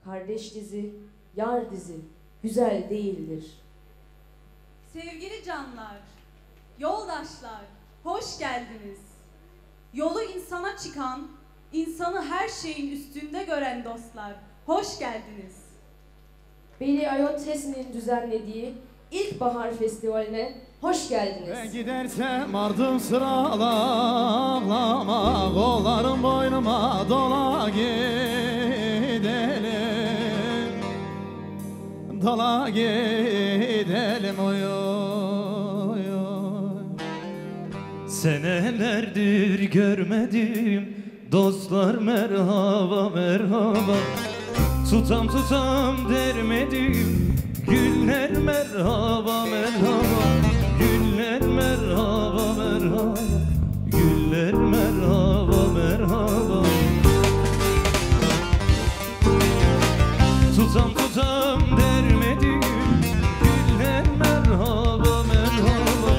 Kardeş dizi, yar dizi güzel değildir. Sevgili canlar, yoldaşlar, hoş geldiniz. Yolu insana çıkan, insanı her şeyin üstünde gören dostlar, hoş geldiniz. Beli Ayotesi'nin düzenlediği İlkbahar Festivali'ne hoş geldiniz. Ben gidersem ardım sıralama, kollarım boynuma dola gidelim, dola gidelim oy oy oy. Senelerdir görmedim dostlar, merhaba merhaba. Tutam tutam dermedim güller, merhaba merhaba. Güller merhaba merhaba. Güller merhaba merhaba. Tutam tutam dermedim güller, merhaba merhaba.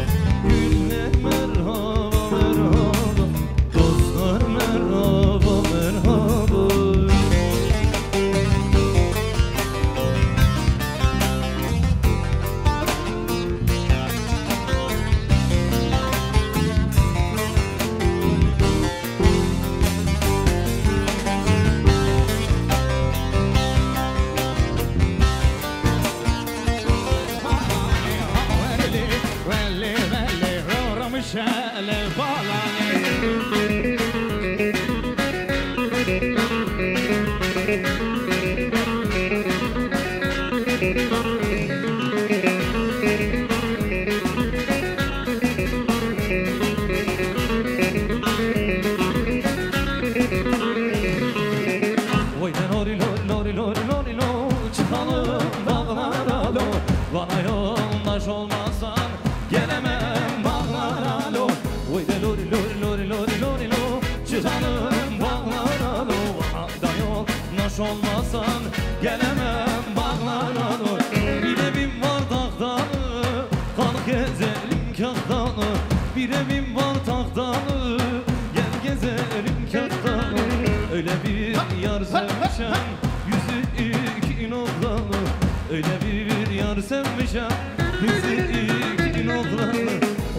Güller merhaba merhaba. Dostlar merhaba merhaba. Şele balani Oy ben lori lori lori lori lori lo, çıkalım dağlara lo. Bana yoldaş olmazsan gelemem bağlara lo. Oy ben lori lori lori lori lori lo, çıkalım bağlara lo. Bana da yoldaş olmazsan gelemem bağlara lo. Bir evim var dağdalı, kalk gezelim kahtalı. Bir evim var tahtalı, gel gezelim kahtalı. Öyle bir yar sevmişem, yüzü iki noktalı. Öyle bir yar sevmişem, yüzü iki noktalı.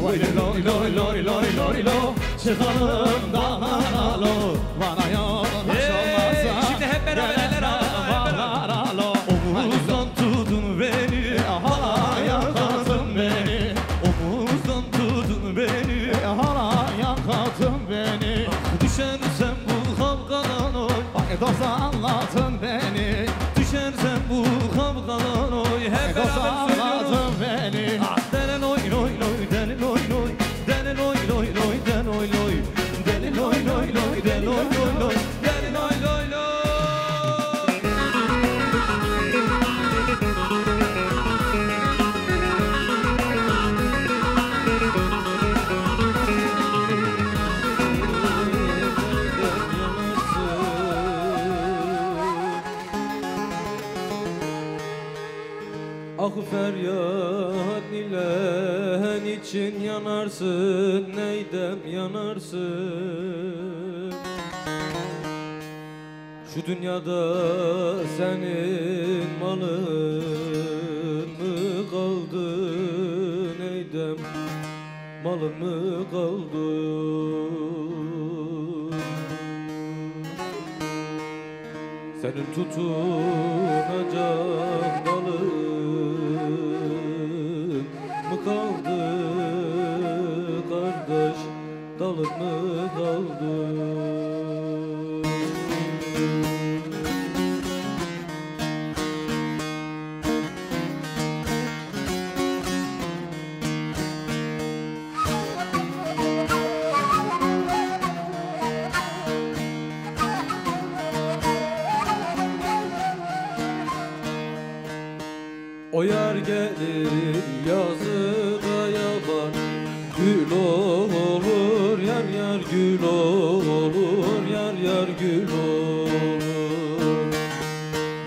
Vay loy loy loy loy loy lo, çıkalım dağlara lo. Bana yoldaş olmazsa Şimdi hep beraber eller bağlara lo. Omuzdan tutun beni, Hala yakatın beni, omuzdan tutun beni. hala yakatın beni. Düşersem bu kavgadan oy, Bak dosta anlatın beni, düşersem bu kavgadan oy. Hep dosta beraber söylüyoruz. anlatın beni. Ah dene loy loy loy, dene loy loy, dene loy loy loy, dene loy loy, dene loy loy loy, dene loy loy loy, dene loy loy loy. Ah feryat nilen için yanarsın, neydem yanarsın. Şu dünyada senin malın mı kaldı, neydem malın mı kaldı. Senin tutunacak dalın mı kaldı kardeş, dalın mı kaldı? O yar gelir yazı da yaban, gül olur yar yar, gül olur yar yar, gül olur.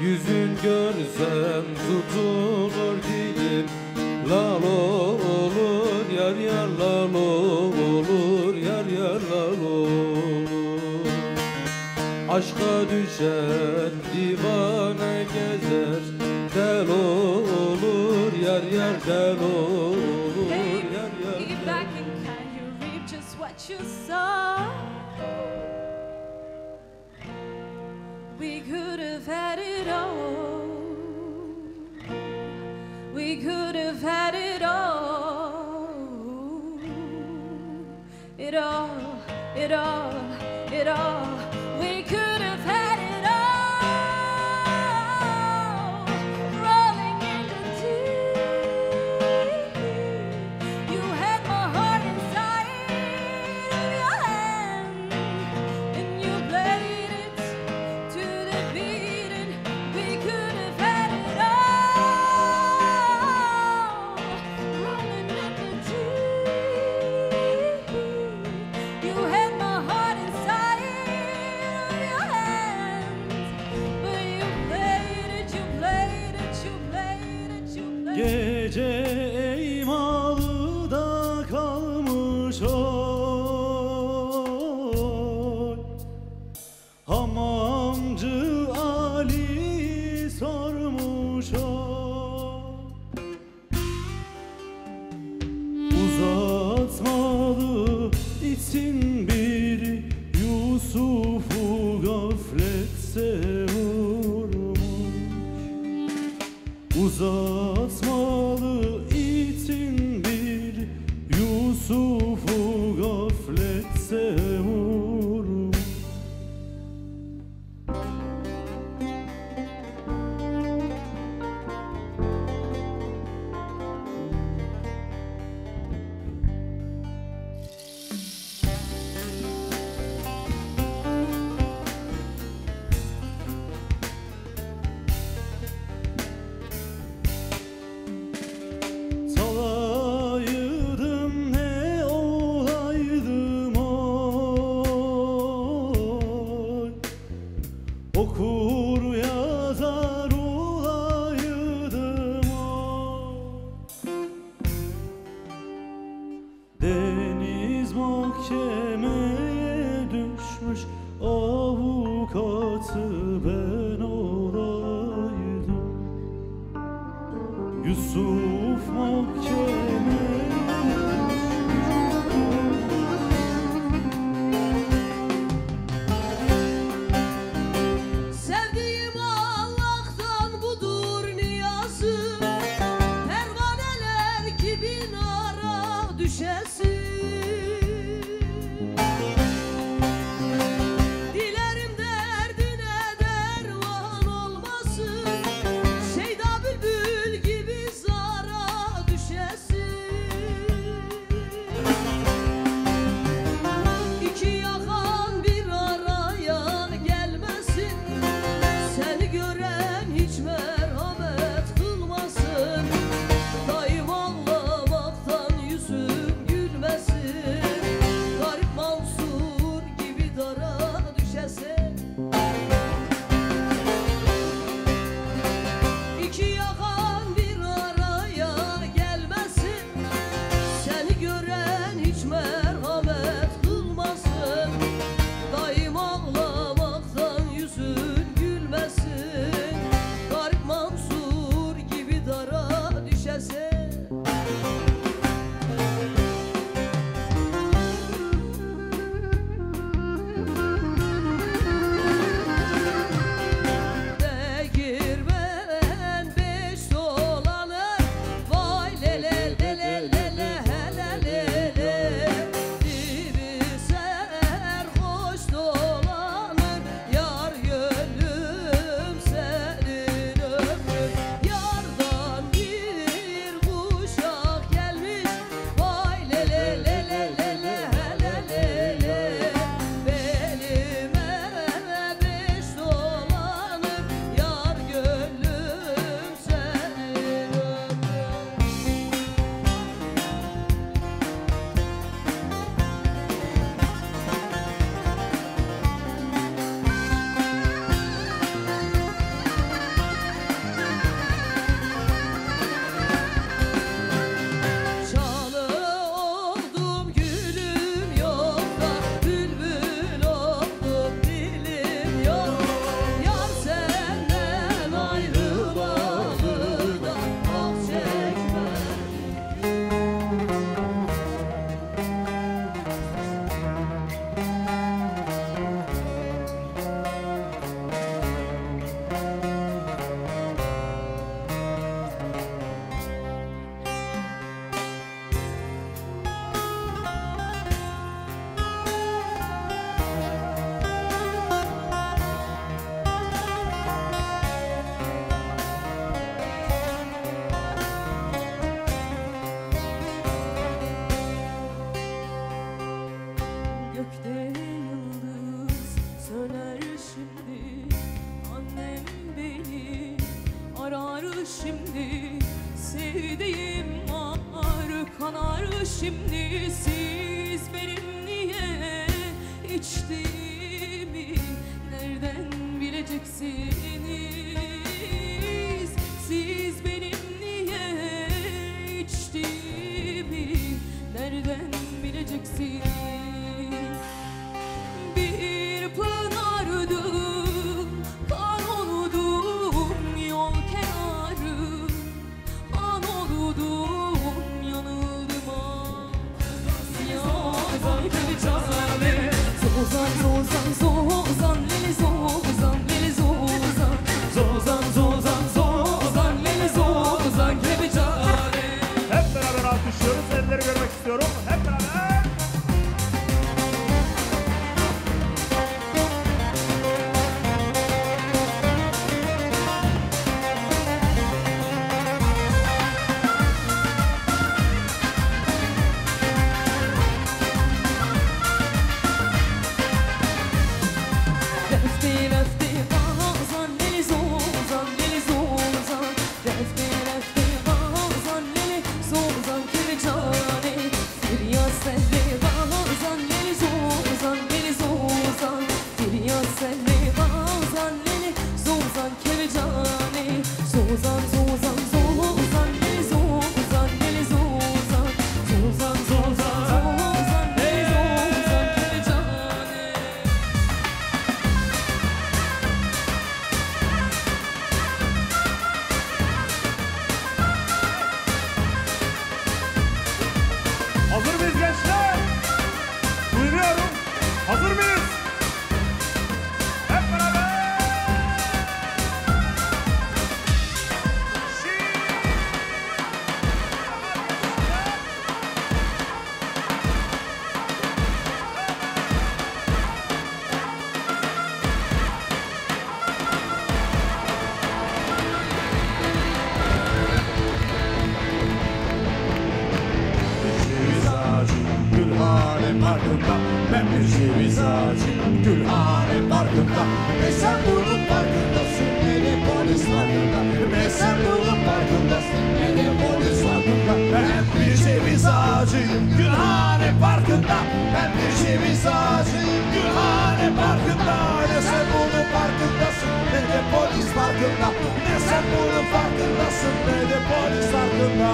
Yüzün görsem tutulur dilim, lal olur yar yar, lal olur yar yar, lal olur. Aşka düş düşen divane gezer, del olur yar yar, del olur Hey, yar yar. get back and can you reap just what you sow? We could have had it all. We could have had it all. It all, it all, it all. We could have had it all. Rolling in the deep. You had my heart inside of your hand, and you played it to the beat, and we could have had it all. Rolling in the deep. You had my heart inside of your hands, but you played it, you played it, you played it, you played it. Gece Eymalı'da kalmış oy, hamamcı Ali sormuş oy. Uzatmalı için bir Yusuf'u gafletse vurmuş. Uzatmalı için bir Yusuf'u gafletse vurmuş. Salaydım ne olaydım oy, okur yazar olaydım oy. Deniz mahkemeye düşmüş, avukatı ben olaydım. Yusuf mahkemeye Sevdiğim Allah'tan budur niyazım, pervaneler gibi nara düşesin. Dilerim derdine derman olmasın, Şeyda bülbül gibi zara düşesin. şimdi, sevdiğim var kanar şimdi. Siz benim niye içtiğimi nereden bileceksiniz? Siz benim niye içtiğimi nereden bileceksiniz? Bir pınardım, kan oldum yol kenarı, an oldum yanıldım ah. Yazan gibi çare, zozan zozan zozan leli zozan leli zozan, zozan zozan zozan leli zozan gibi çare. Hep beraber alkışlıyoruz. Elleri görmek istiyorum. Hep beraber. Lefti lefti bazan leli zozan leli zozan, lefti lefti bazan leli zozan kimi cane. Firyat selli bazan leli zozan leli zozan, firyat selli bazan leli zozan kimi cane. Zozan zozan zozan leli zozan leli zozan, zozan zozan zozan leli zozan kimi cane. Hazır mıyız gençler? Duyuyorum. Hazır mıyız? Hep beraber. Ceviz ağacı Gülhane Parkı'nda, ben bir ceviz ağacı Gülhane Parkı'nda. Ne sen bunun farkındasın ne de polis farkında. Ne sen bunun farkındasın ne de polis farkında. Ben bir ceviz ağacıyım Gülhane Parkı'nda, ben bir ceviz ağacıyım Gülhane Parkı'nda. Ne sen bunun farkındasın ne de polis farkında. Ne sen bunun farkındasın ne de polis farkında.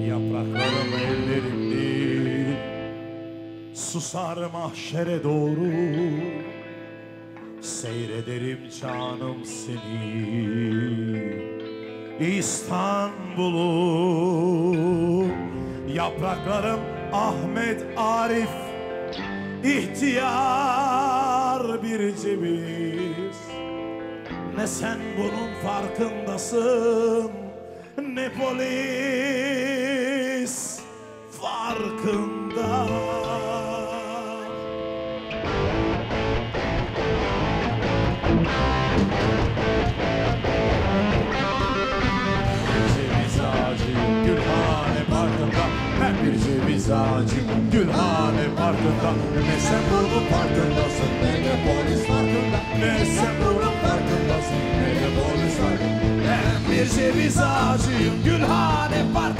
Yapraklarım ellerimde, susar mahşere doğru. Seyrederim canım seni, İstanbul'u. Yapraklarım Ahmet Arif, ihtiyar bir ceviz. Ne sen bunun farkındasın ne polis farkında. Ceviz ağacıyım Gülhane Parkı'nda, ben bir ceviz ağacıyım Gülhane Parkı'nda. Ne sen bunun farkındasın ne de polis farkında. Ne sen bunun farkındasın ne de polis farkında. Ben bir ceviz ağacıyım Gülhane Parkı'nda.